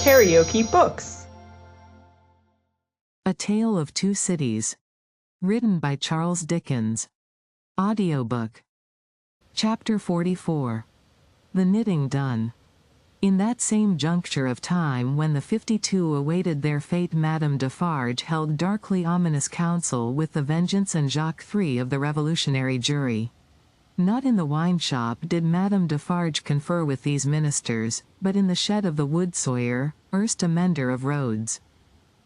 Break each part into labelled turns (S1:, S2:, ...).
S1: KaraokeBooks.
S2: A Tale of Two Cities. Written by Charles Dickens. Audiobook. Chapter 44. The Knitting Done. In that same juncture of time when the 52 awaited their fate, Madame Defarge held darkly ominous counsel with the Vengeance and Jacques III of the revolutionary jury. Not in the wine-shop did Madame Defarge confer with these ministers, but in the shed of the wood sawyer, erst a mender of roads.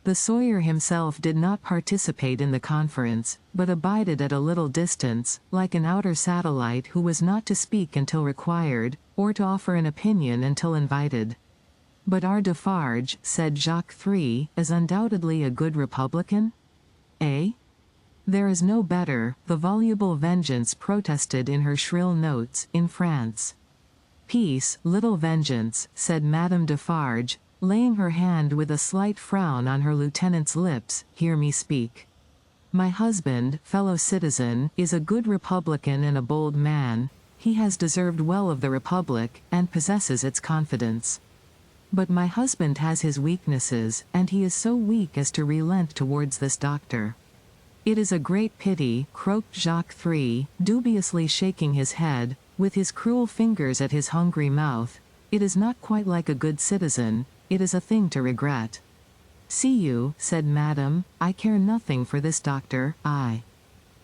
S2: The sawyer himself did not participate in the conference, but abided at a little distance, like an outer satellite who was not to speak until required, or to offer an opinion until invited. "But our Defarge," said Jacques III, "is undoubtedly a good republican?" "Eh? There is no better," the voluble Vengeance protested in her shrill notes, "in France." "Peace, little Vengeance," said Madame Defarge, laying her hand with a slight frown on her lieutenant's lips, "hear me speak. My husband, fellow citizen, is a good republican and a bold man. He has deserved well of the Republic, and possesses its confidence. But my husband has his weaknesses, and he is so weak as to relent towards this doctor. It is a great pity," croaked Jacques III, dubiously shaking his head, with his cruel fingers at his hungry mouth. "It is not quite like a good citizen. It is a thing to regret." "See you," said Madame, "I care nothing for this doctor.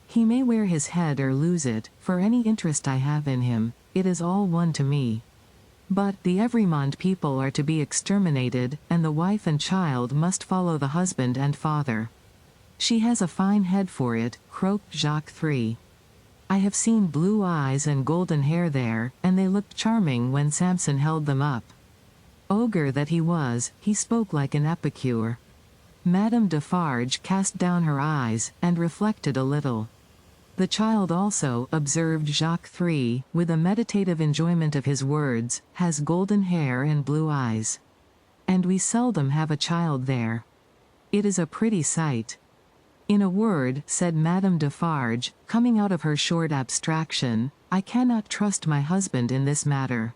S2: He may wear his head or lose it, for any interest I have in him, it is all one to me. But the Evremond people are to be exterminated, and the wife and child must follow the husband and father." "She has a fine head for it," croaked Jacques III. "I have seen blue eyes and golden hair there, and they looked charming when Samson held them up." Ogre that he was, he spoke like an epicure. Madame Defarge cast down her eyes, and reflected a little. "The child also," observed Jacques III, with a meditative enjoyment of his words, "has golden hair and blue eyes. And we seldom have a child there. It is a pretty sight. In a word," said Madame Defarge, coming out of her short abstraction, "I cannot trust my husband in this matter.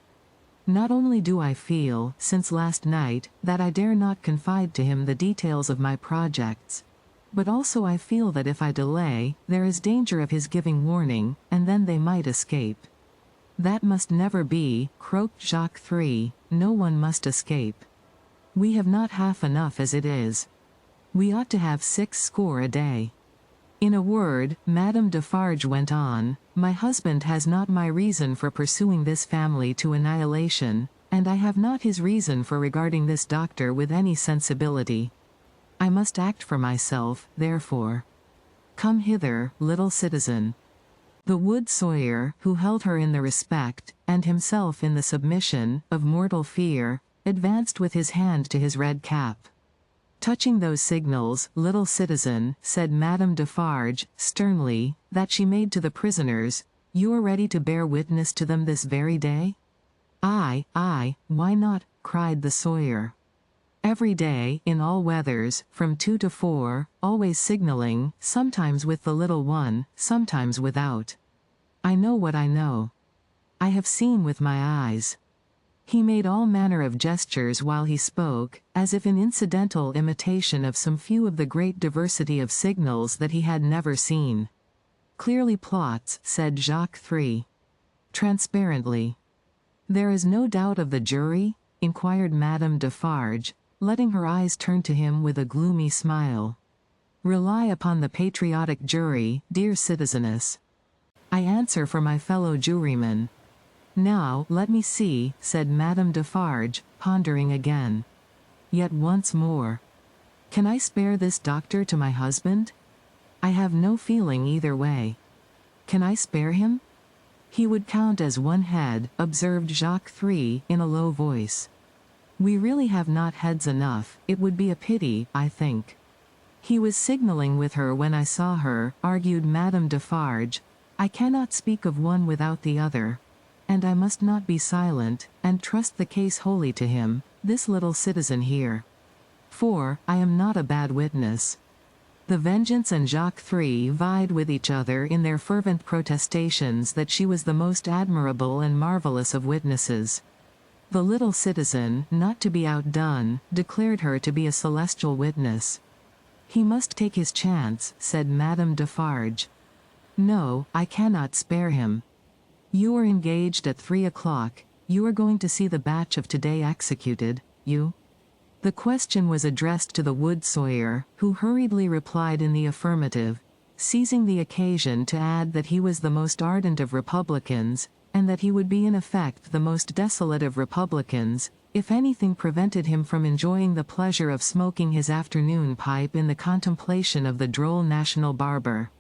S2: Not only do I feel, since last night, that I dare not confide to him the details of my projects, but also I feel that if I delay, there is danger of his giving warning, and then they might escape." "That must never be," croaked Jacques III, "no one must escape. We have not half enough as it is. We ought to have 60 a day. In a word," Madame Defarge went on, "my husband has not my reason for pursuing this family to annihilation, and I have not his reason for regarding this doctor with any sensibility. I must act for myself, therefore. Come hither, little citizen." The wood sawyer, who held her in the respect, and himself in the submission, of mortal fear, advanced with his hand to his red cap. "Touching those signals, little citizen," said Madame Defarge, sternly, that she made to the prisoners, "you are ready to bear witness to them this very day?" Aye, why not?" cried the sawyer. "Every day, in all weathers, from 2 to 4, always signaling, sometimes with the little one, sometimes without. I know what I know. I have seen with my eyes." He made all manner of gestures while he spoke, as if in incidental imitation of some few of the great diversity of signals that he had never seen. "Clearly plots," said Jacques III. "Transparently." "There is no doubt of the jury?" inquired Madame Defarge, letting her eyes turn to him with a gloomy smile. "Rely upon the patriotic jury, dear citizeness. I answer for my fellow jurymen." "Now, let me see," said Madame Defarge, pondering again. "Yet once more. Can I spare this doctor to my husband? I have no feeling either way. Can I spare him?" "He would count as one head," observed Jacques III, in a low voice. "We really have not heads enough. It would be a pity, I think." "He was signaling with her when I saw her," argued Madame Defarge. "I cannot speak of one without the other. And I must not be silent, and trust the case wholly to him, this little citizen here. For, I am not a bad witness." The Vengeance and Jacques III vied with each other in their fervent protestations that she was the most admirable and marvelous of witnesses. The little citizen, not to be outdone, declared her to be a celestial witness. "He must take his chance," said Madame Defarge. "No, I cannot spare him. You are engaged at 3 o'clock, you are going to see the batch of today executed, you?" The question was addressed to the wood sawyer, who hurriedly replied in the affirmative, seizing the occasion to add that he was the most ardent of Republicans, and that he would be in effect the most desolate of Republicans, if anything prevented him from enjoying the pleasure of smoking his afternoon pipe in the contemplation of the droll national barber.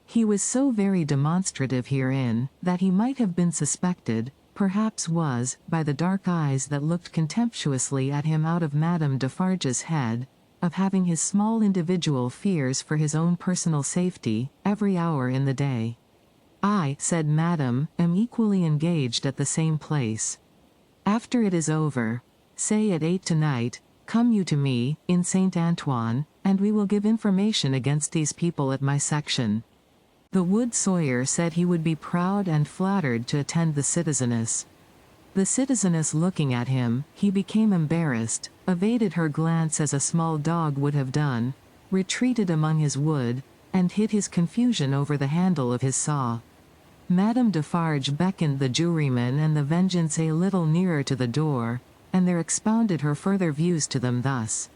S2: He was so very demonstrative herein, that he might have been suspected, perhaps was, by the dark eyes that looked contemptuously at him out of Madame Defarge's head, of having his small individual fears for his own personal safety, every hour in the day. "I," said Madame, "am equally engaged at the same place. After it is over, say at 8 tonight, come you to me, in Saint Antoine, and we will give information against these people at my section." The wood sawyer said he would be proud and flattered to attend the citizeness. The citizeness looking at him, he became embarrassed, evaded her glance as a small dog would have done, retreated among his wood, and hid his confusion over the handle of his saw. Madame Defarge beckoned the juryman and the Vengeance a little nearer to the door, and there expounded her further views to them thus.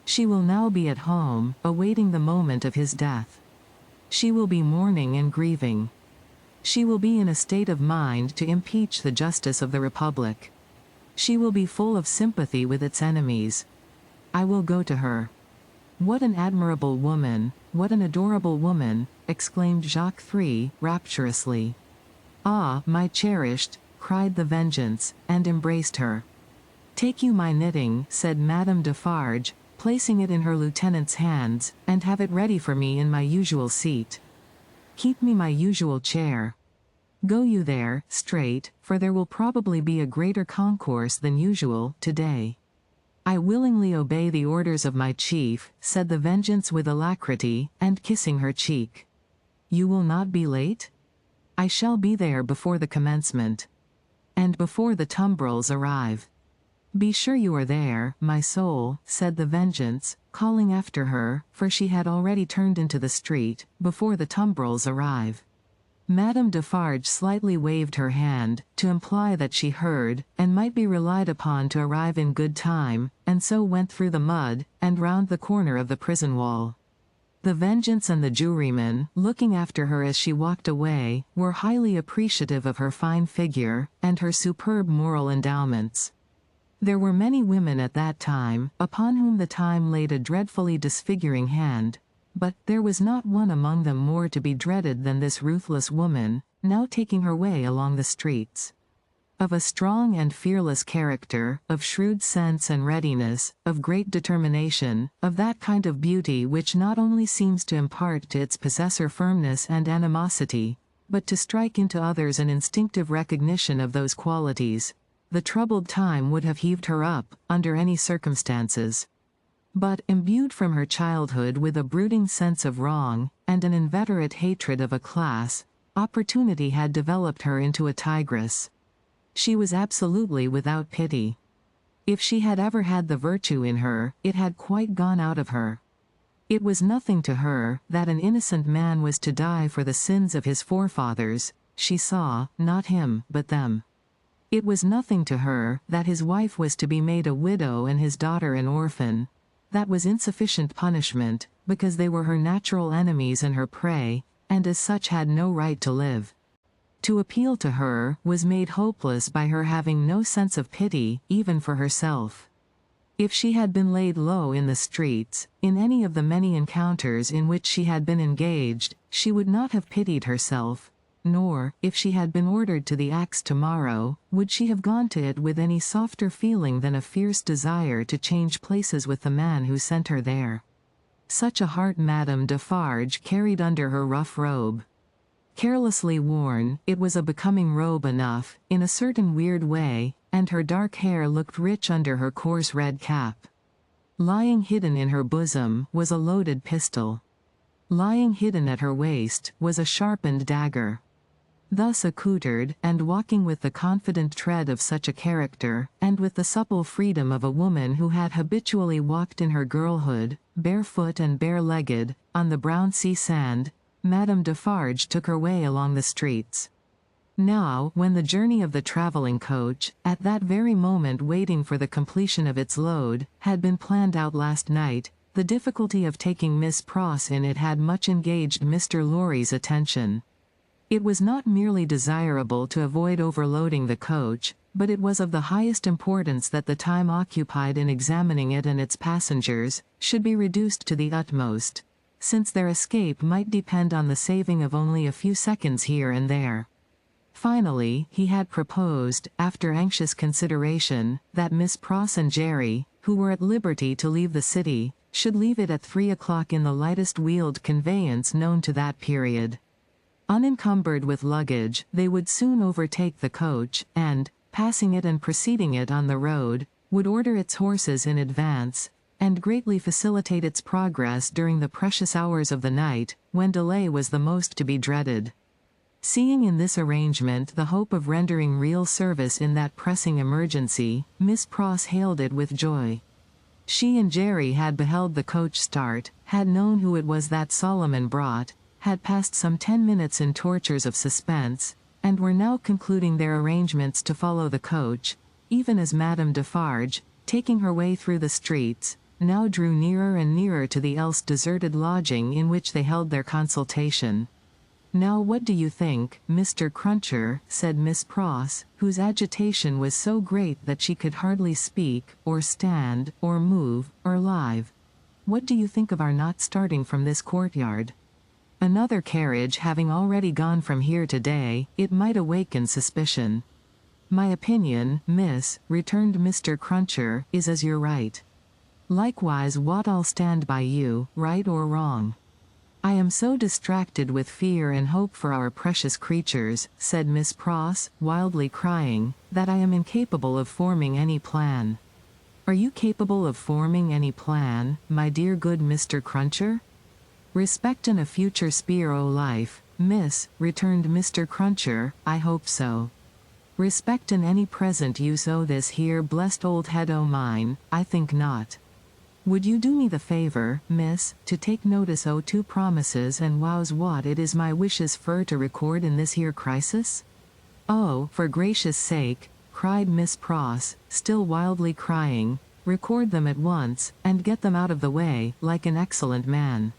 S2: She will now be at home, awaiting the moment of his death. She will be mourning and grieving. She will be in a state of mind to impeach the justice of the Republic. She will be full of sympathy with its enemies. I will go to her. "What an admirable woman, what an adorable woman," exclaimed Jacques III, rapturously. "Ah, my cherished," cried the Vengeance, and embraced her. "Take you my knitting," said Madame Defarge, placing it in her lieutenant's hands, "and have it ready for me in my usual seat. Keep me my usual chair. Go you there, straight, for there will probably be a greater concourse than usual, today." "I willingly obey the orders of my chief," said the Vengeance with alacrity, and kissing her cheek. "You will not be late?" "I shall be there before the commencement. And before the tumbrils arrive." "Be sure you are there, my soul," said the Vengeance, calling after her, for she had already turned into the street, "before the tumbrils arrive." Madame Defarge slightly waved her hand, to imply that she heard, and might be relied upon to arrive in good time, and so went through the mud, and round the corner of the prison wall. The Vengeance and the juryman, looking after her as she walked away, were highly appreciative of her fine figure, and her superb moral endowments. There were many women at that time, upon whom the time laid a dreadfully disfiguring hand, but there was not one among them more to be dreaded than this ruthless woman, now taking her way along the streets. Of a strong and fearless character, of shrewd sense and readiness, of great determination, of that kind of beauty which not only seems to impart to its possessor firmness and animosity, but to strike into others an instinctive recognition of those qualities, the troubled time would have heaved her up, under any circumstances. But, imbued from her childhood with a brooding sense of wrong, and an inveterate hatred of a class, opportunity had developed her into a tigress. She was absolutely without pity. If she had ever had the virtue in her, it had quite gone out of her. It was nothing to her, that an innocent man was to die for the sins of his forefathers. She saw, not him, but them. It was nothing to her, that his wife was to be made a widow and his daughter an orphan. That was insufficient punishment, because they were her natural enemies and her prey, and as such had no right to live. To appeal to her, was made hopeless by her having no sense of pity, even for herself. If she had been laid low in the streets, in any of the many encounters in which she had been engaged, she would not have pitied herself, nor, if she had been ordered to the axe tomorrow, would she have gone to it with any softer feeling than a fierce desire to change places with the man who sent her there. Such a heart Madame Defarge carried under her rough robe. Carelessly worn, it was a becoming robe enough, in a certain weird way, and her dark hair looked rich under her coarse red cap. Lying hidden in her bosom was a loaded pistol. Lying hidden at her waist was a sharpened dagger. Thus accoutred, and walking with the confident tread of such a character, and with the supple freedom of a woman who had habitually walked in her girlhood, barefoot and bare-legged, on the brown sea sand, Madame Defarge took her way along the streets. Now, when the journey of the travelling coach, at that very moment waiting for the completion of its load, had been planned out last night, the difficulty of taking Miss Pross in it had much engaged Mr. Lorry's attention. It was not merely desirable to avoid overloading the coach, but it was of the highest importance that the time occupied in examining it and its passengers should be reduced to the utmost, since their escape might depend on the saving of only a few seconds here and there. Finally, he had proposed, after anxious consideration, that Miss Pross and Jerry, who were at liberty to leave the city, should leave it at 3 o'clock in the lightest wheeled conveyance known to that period. Unencumbered with luggage, they would soon overtake the coach, and, passing it and preceding it on the road, would order its horses in advance, and greatly facilitate its progress during the precious hours of the night, when delay was the most to be dreaded. Seeing in this arrangement the hope of rendering real service in that pressing emergency, Miss Pross hailed it with joy. She and Jerry had beheld the coach start, had known who it was that Solomon brought, had passed some 10 minutes in tortures of suspense, and were now concluding their arrangements to follow the coach, even as Madame Defarge, taking her way through the streets, now drew nearer and nearer to the else deserted lodging in which they held their consultation. "Now what do you think, Mr. Cruncher?" said Miss Pross, whose agitation was so great that she could hardly speak, or stand, or move, or live. "What do you think of our not starting from this courtyard? Another carriage having already gone from here today, it might awaken suspicion." "My opinion, miss," returned Mr. Cruncher, "is as you're right. Likewise what I'll stand by you, right or wrong. I am so distracted with fear and hope for our precious creatures," said Miss Pross, wildly crying, "that I am incapable of forming any plan." "Are you capable of forming any plan, my dear good Mr. Cruncher?" "Respectin' a future spear o' life, miss," returned Mr. Cruncher, "I hope so. Respectin' any present use o' this here blessed old head o' mine, I think not. Would you do me the favor, miss, to take notice o' 2 promises and wows what it is my wishes fur to record in this here crisis?" "Oh, for gracious sake," cried Miss Pross, still wildly crying, "record them at once, and get them out of the way, like an excellent man."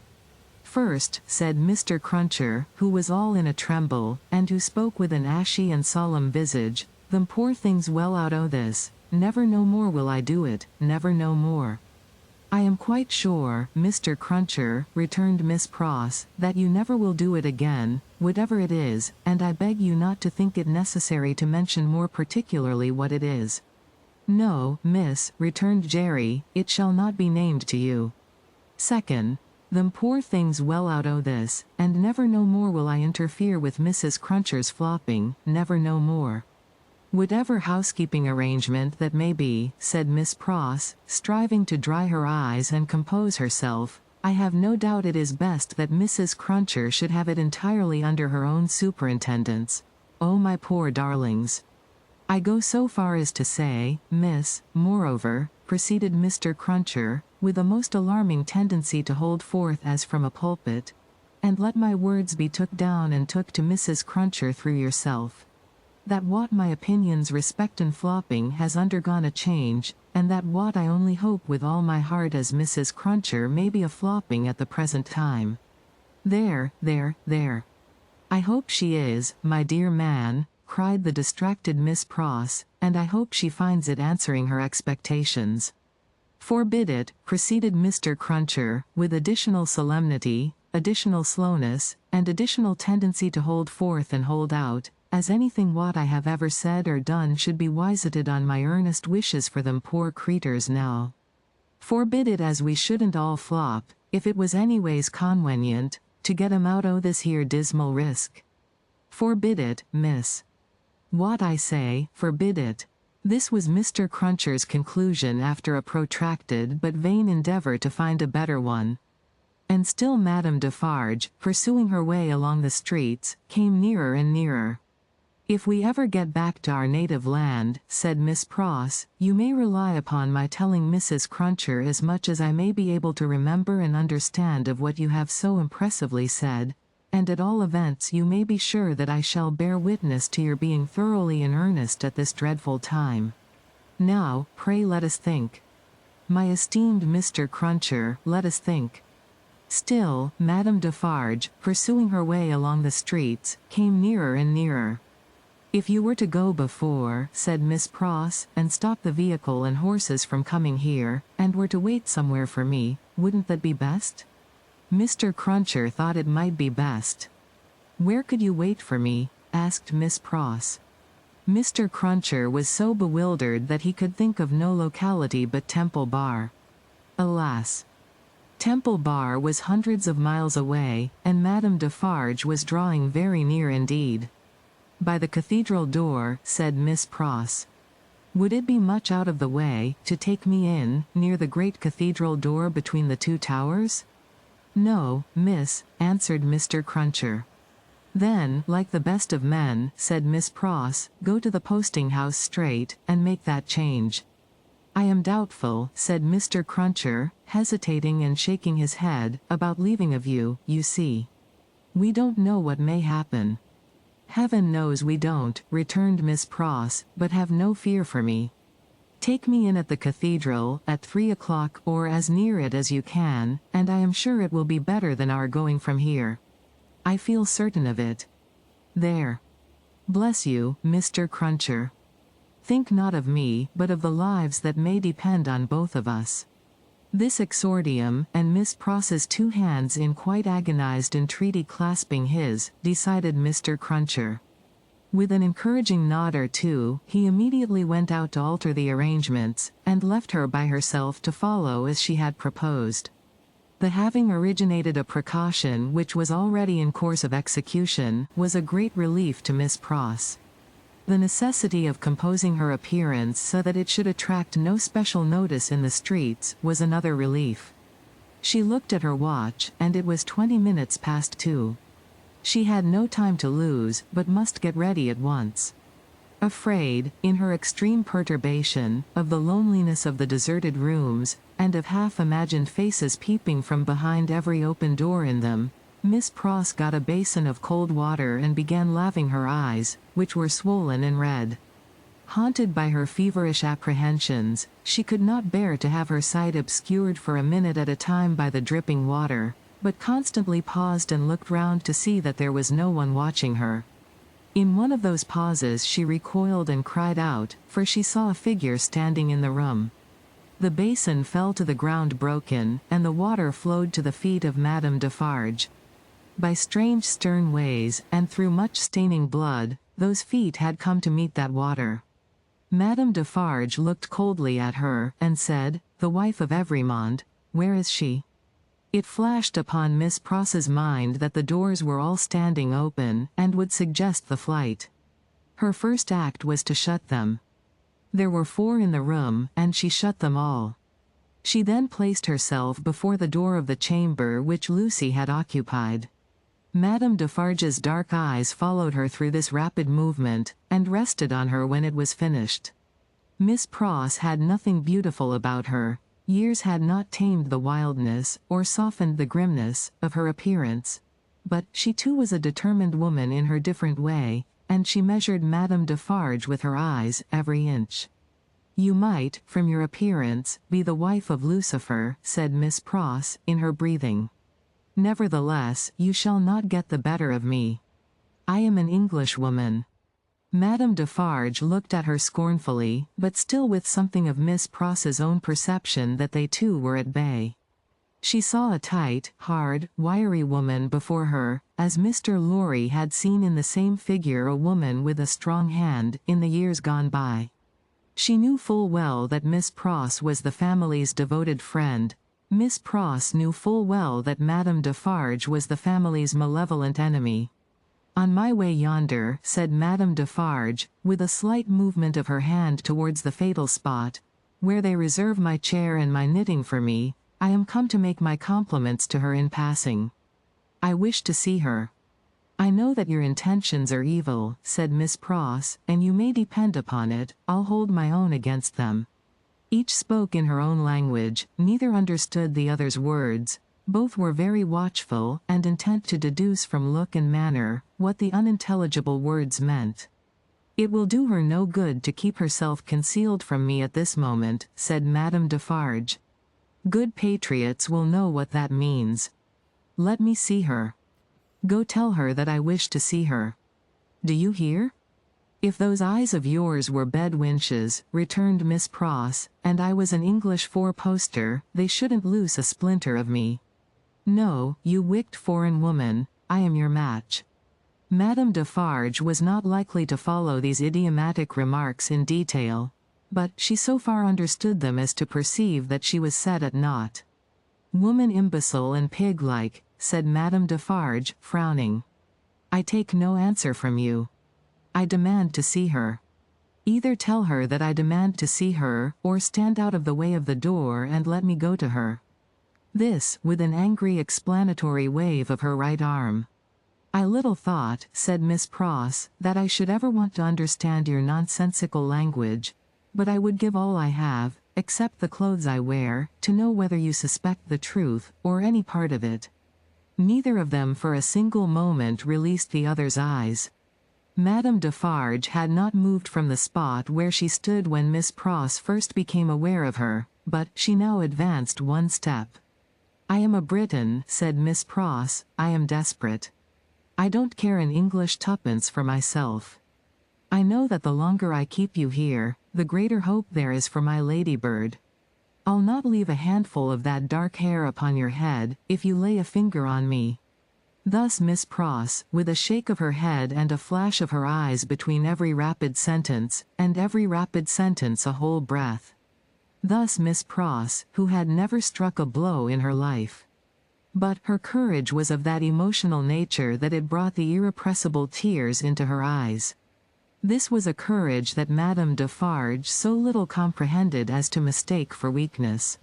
S2: "First," said Mr. Cruncher, who was all in a tremble, and who spoke with an ashy and solemn visage, "them poor things well out o' this. Never no more will I do it, never no more." "I am quite sure, Mr. Cruncher," returned Miss Pross, "that you never will do it again, whatever it is, and I beg you not to think it necessary to mention more particularly what it is." "No, miss," returned Jerry, "it shall not be named to you." "Second, them poor things well out o' this, and never no more will I interfere with Mrs. Cruncher's flopping, never no more." "Whatever housekeeping arrangement that may be," said Miss Pross, striving to dry her eyes and compose herself, "I have no doubt it is best that Mrs. Cruncher should have it entirely under her own superintendence. Oh my poor darlings! I go so far as to say, miss, moreover," proceeded Mr. Cruncher, with a most alarming tendency to hold forth as from a pulpit, "and let my words be took down and took to Mrs. Cruncher through yourself, that what my opinions respectin' flopping has undergone a change, and that what I only hope with all my heart as Mrs. Cruncher may be a flopping at the present time." "There, there, there. I hope she is, my dear man," cried the distracted Miss Pross, "and I hope she finds it answering her expectations." "Forbid it," proceeded Mr. Cruncher, with additional solemnity, additional slowness, and additional tendency to hold forth and hold out, "as anything what I have ever said or done should be wiseted on my earnest wishes for them poor creeters now. Forbid it as we shouldn't all flop, if it was anyways conwenient, to get 'em out o' this here dismal risk. Forbid it, miss. What I say, forbid it." This was Mr. Cruncher's conclusion after a protracted but vain endeavor to find a better one. And still Madame Defarge, pursuing her way along the streets, came nearer and nearer. "If we ever get back to our native land," said Miss Pross, "you may rely upon my telling Mrs. Cruncher as much as I may be able to remember and understand of what you have so impressively said, and at all events you may be sure that I shall bear witness to your being thoroughly in earnest at this dreadful time. Now, pray let us think. My esteemed Mr. Cruncher, let us think." Still, Madame Defarge, pursuing her way along the streets, came nearer and nearer. "If you were to go before," said Miss Pross, "and stop the vehicle and horses from coming here, and were to wait somewhere for me, wouldn't that be best?" Mr. Cruncher thought it might be best. "Where could you wait for me?" asked Miss Pross. Mr. Cruncher was so bewildered that he could think of no locality but Temple Bar. Alas! Temple Bar was hundreds of miles away, and Madame Defarge was drawing very near indeed. "By the cathedral door," said Miss Pross. "Would it be much out of the way, to take me in, near the great cathedral door between the two towers?" "No, miss," answered Mr. Cruncher. "Then, like the best of men," said Miss Pross, "go to the posting-house straight, and make that change." "I am doubtful," said Mr. Cruncher, hesitating and shaking his head, "about leaving of you, you see. We don't know what may happen." "Heaven knows we don't," returned Miss Pross, "but have no fear for me. Take me in at the cathedral, at 3 o'clock or as near it as you can, and I am sure it will be better than our going from here. I feel certain of it. There. Bless you, Mr. Cruncher. Think not of me, but of the lives that may depend on both of us." This exordium, and Miss Pross's two hands in quite agonized entreaty clasping his, decided Mr. Cruncher. With an encouraging nod or two, he immediately went out to alter the arrangements, and left her by herself to follow as she had proposed. The having originated a precaution which was already in course of execution, was a great relief to Miss Pross. The necessity of composing her appearance so that it should attract no special notice in the streets, was another relief. She looked at her watch, and it was 20 minutes past 2. She had no time to lose, but must get ready at once. Afraid, in her extreme perturbation, of the loneliness of the deserted rooms, and of half-imagined faces peeping from behind every open door in them, Miss Pross got a basin of cold water and began laving her eyes, which were swollen and red. Haunted by her feverish apprehensions, she could not bear to have her sight obscured for a minute at a time by the dripping water, but constantly paused and looked round to see that there was no one watching her. In one of those pauses she recoiled and cried out, for she saw a figure standing in the room. The basin fell to the ground broken, and the water flowed to the feet of Madame Defarge. By strange stern ways, and through much staining blood, those feet had come to meet that water. Madame Defarge looked coldly at her, and said, "The wife of Evremond, where is she?" It flashed upon Miss Pross's mind that the doors were all standing open, and would suggest the flight. Her first act was to shut them. There were 4 in the room, and she shut them all. She then placed herself before the door of the chamber which Lucy had occupied. Madame Defarge's dark eyes followed her through this rapid movement, and rested on her when it was finished. Miss Pross had nothing beautiful about her. Years had not tamed the wildness, or softened the grimness, of her appearance. But she too was a determined woman in her different way, and she measured Madame Defarge with her eyes, every inch. "You might, from your appearance, be the wife of Lucifer," said Miss Pross, in her breathing. "Nevertheless, you shall not get the better of me. I am an Englishwoman." Madame Defarge looked at her scornfully, but still with something of Miss Pross's own perception that they two were at bay. She saw a tight, hard, wiry woman before her, as Mr. Lorry had seen in the same figure a woman with a strong hand, in the years gone by. She knew full well that Miss Pross was the family's devoted friend. Miss Pross knew full well that Madame Defarge was the family's malevolent enemy. "On my way yonder," said Madame Defarge, with a slight movement of her hand towards the fatal spot, "where they reserve my chair and my knitting for me, I am come to make my compliments to her in passing. I wish to see her." "I know that your intentions are evil," said Miss Pross, "and you may depend upon it, I'll hold my own against them." Each spoke in her own language, neither understood the other's words. Both were very watchful, and intent to deduce from look and manner what the unintelligible words meant. "It will do her no good to keep herself concealed from me at this moment," said Madame Defarge. "Good patriots will know what that means. Let me see her. Go tell her that I wish to see her. Do you hear?" "If those eyes of yours were bed winches," returned Miss Pross, "and I was an English four-poster, they shouldn't loose a splinter of me. No, you wicked foreign woman, I am your match." Madame Defarge was not likely to follow these idiomatic remarks in detail, but she so far understood them as to perceive that she was set at naught. "Woman imbecile and pig-like," said Madame Defarge, frowning. "I take no answer from you. I demand to see her. Either tell her that I demand to see her, or stand out of the way of the door and let me go to her." This, with an angry explanatory wave of her right arm. "I little thought," said Miss Pross, "that I should ever want to understand your nonsensical language, but I would give all I have, except the clothes I wear, to know whether you suspect the truth, or any part of it." Neither of them for a single moment released the other's eyes. Madame Defarge had not moved from the spot where she stood when Miss Pross first became aware of her, but she now advanced one step. "I am a Briton," said Miss Pross, "I am desperate. I don't care an English tuppence for myself. I know that the longer I keep you here, the greater hope there is for my ladybird. I'll not leave a handful of that dark hair upon your head, if you lay a finger on me." Thus Miss Pross, with a shake of her head and a flash of her eyes between every rapid sentence, and every rapid sentence a whole breath. Thus Miss Pross, who had never struck a blow in her life. But her courage was of that emotional nature that it brought the irrepressible tears into her eyes. This was a courage that Madame Defarge so little comprehended as to mistake for weakness.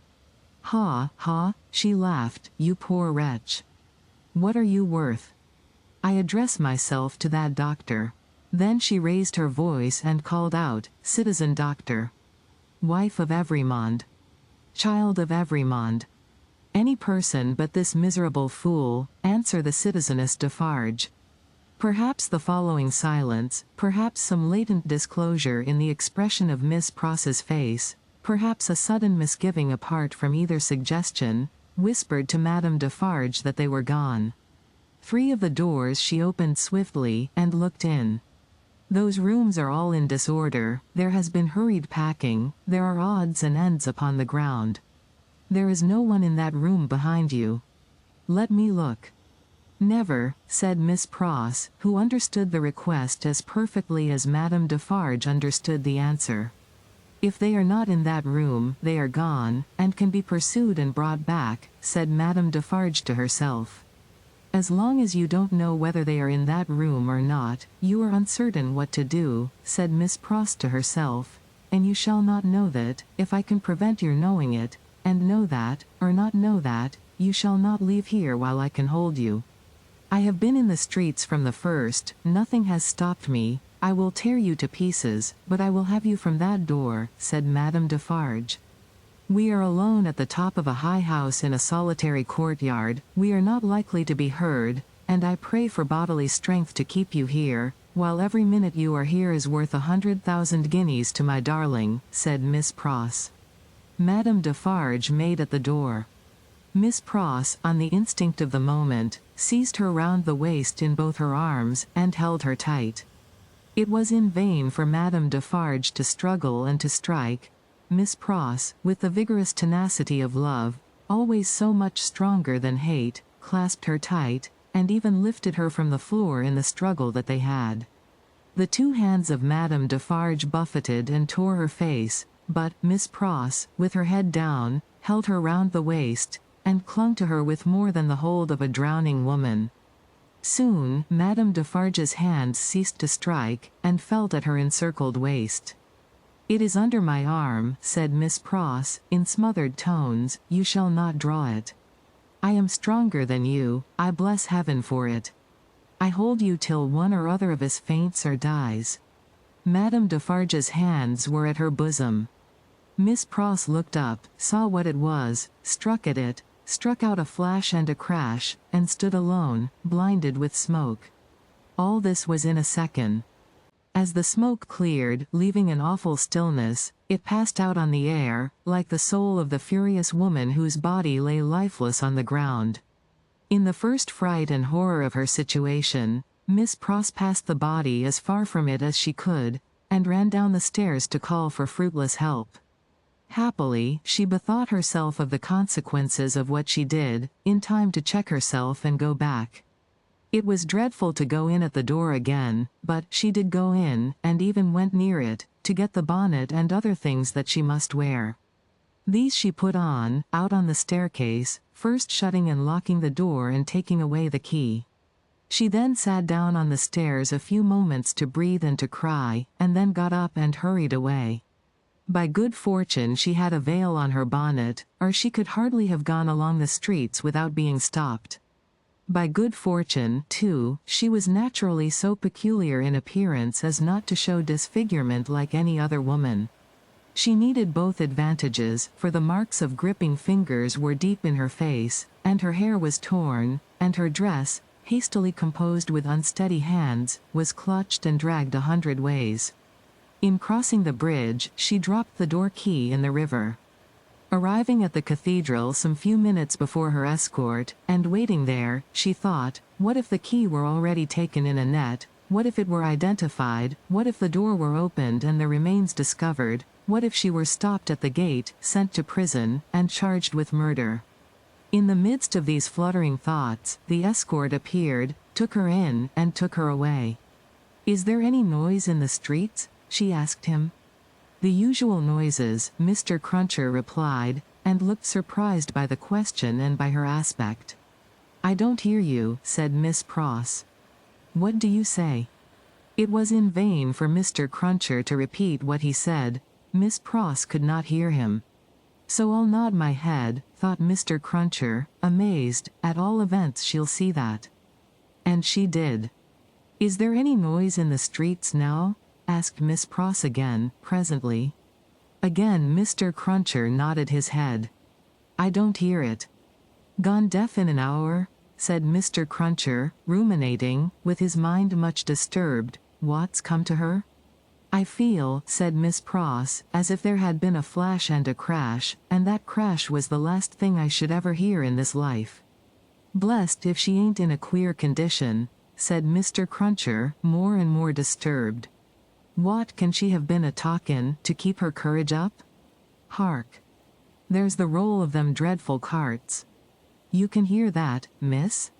S2: "Ha, ha," she laughed, "you poor wretch. What are you worth? I address myself to that doctor." Then she raised her voice and called out, "Citizen Doctor. Wife of Evremond. Child of Evremond. Any person but this miserable fool, answer the Citizeness Defarge." Perhaps the following silence, perhaps some latent disclosure in the expression of Miss Pross's face, perhaps a sudden misgiving apart from either suggestion, whispered to Madame Defarge that they were gone. 3 of the doors she opened swiftly, and looked in. "Those rooms are all in disorder, there has been hurried packing, there are odds and ends upon the ground. There is no one in that room behind you. Let me look." "Never," said Miss Pross, who understood the request as perfectly as Madame Defarge understood the answer. "If they are not in that room, they are gone, and can be pursued and brought back," said Madame Defarge to herself. "As long as you don't know whether they are in that room or not, you are uncertain what to do," said Miss Pross to herself, "and you shall not know that, if I can prevent your knowing it, and know that, or not know that, you shall not leave here while I can hold you. I have been in the streets from the first, nothing has stopped me. I will tear you to pieces, but I will have you from that door," said Madame Defarge. "We are alone at the top of a high house in a solitary courtyard, we are not likely to be heard, and I pray for bodily strength to keep you here, while every minute you are here is worth 100,000 guineas to my darling," said Miss Pross. Madame Defarge made at the door. Miss Pross, on the instinct of the moment, seized her round the waist in both her arms, and held her tight. It was in vain for Madame Defarge to struggle and to strike. Miss Pross, with the vigorous tenacity of love, always so much stronger than hate, clasped her tight, and even lifted her from the floor in the struggle that they had. The 2 hands of Madame Defarge buffeted and tore her face, but Miss Pross, with her head down, held her round the waist, and clung to her with more than the hold of a drowning woman. Soon, Madame Defarge's hands ceased to strike, and felt at her encircled waist. "It is under my arm," said Miss Pross, in smothered tones. "You shall not draw it. I am stronger than you, I bless heaven for it. I hold you till one or other of us faints or dies." Madame Defarge's hands were at her bosom. Miss Pross looked up, saw what it was, struck at it, struck out a flash and a crash, and stood alone, blinded with smoke. All this was in a second. As the smoke cleared, leaving an awful stillness, it passed out on the air, like the soul of the furious woman whose body lay lifeless on the ground. In the first fright and horror of her situation, Miss Pross passed the body as far from it as she could, and ran down the stairs to call for fruitless help. Happily, she bethought herself of the consequences of what she did, in time to check herself and go back. It was dreadful to go in at the door again, but she did go in, and even went near it, to get the bonnet and other things that she must wear. These she put on, out on the staircase, first shutting and locking the door and taking away the key. She then sat down on the stairs a few moments to breathe and to cry, and then got up and hurried away. By good fortune she had a veil on her bonnet, or she could hardly have gone along the streets without being stopped. By good fortune, too, she was naturally so peculiar in appearance as not to show disfigurement like any other woman. She needed both advantages, for the marks of gripping fingers were deep in her face, and her hair was torn, and her dress, hastily composed with unsteady hands, was clutched and dragged 100 ways. In crossing the bridge, she dropped the door key in the river. Arriving at the cathedral some few minutes before her escort, and waiting there, she thought, what if the key were already taken in a net? What if it were identified? What if the door were opened and the remains discovered? What if she were stopped at the gate, sent to prison, and charged with murder? In the midst of these fluttering thoughts, the escort appeared, took her in, and took her away. "Is there any noise in the streets?" she asked him. "The usual noises," Mr. Cruncher replied, and looked surprised by the question and by her aspect. "I don't hear you," said Miss Pross. "What do you say?" It was in vain for Mr. Cruncher to repeat what he said. Miss Pross could not hear him. "So I'll nod my head," thought Mr. Cruncher, amazed. "At all events she'll see that." And she did. "Is there any noise in the streets now?" asked Miss Pross again, presently. Again Mr. Cruncher nodded his head. "I don't hear it." "Gone deaf in an hour?" said Mr. Cruncher, ruminating, with his mind much disturbed. "What's come to her?" "I feel," said Miss Pross, "as if there had been a flash and a crash, and that crash was the last thing I should ever hear in this life. Blest if she ain't in a queer condition," said Mr. Cruncher, more and more disturbed. "What can she have been a-talkin' to keep her courage up? Hark! There's the roll of them dreadful carts. You can hear that, miss?"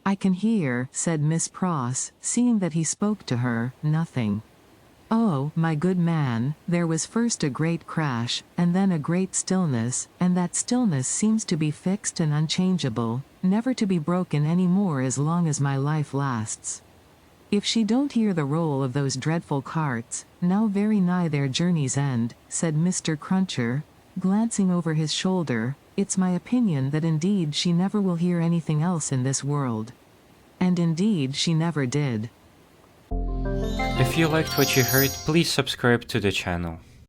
S2: "I can hear," said Miss Pross, seeing that he spoke to her, "nothing." "Oh, my good man, there was first a great crash, and then a great stillness, and that stillness seems to be fixed and unchangeable, never to be broken any more as long as my life lasts. If she don't hear the roll of those dreadful carts, now very nigh their journey's end," said Mr. Cruncher, glancing over his shoulder, "it's my opinion that indeed she never will hear anything else in this world." And indeed she never did.
S1: If you liked what you heard, please subscribe to the channel.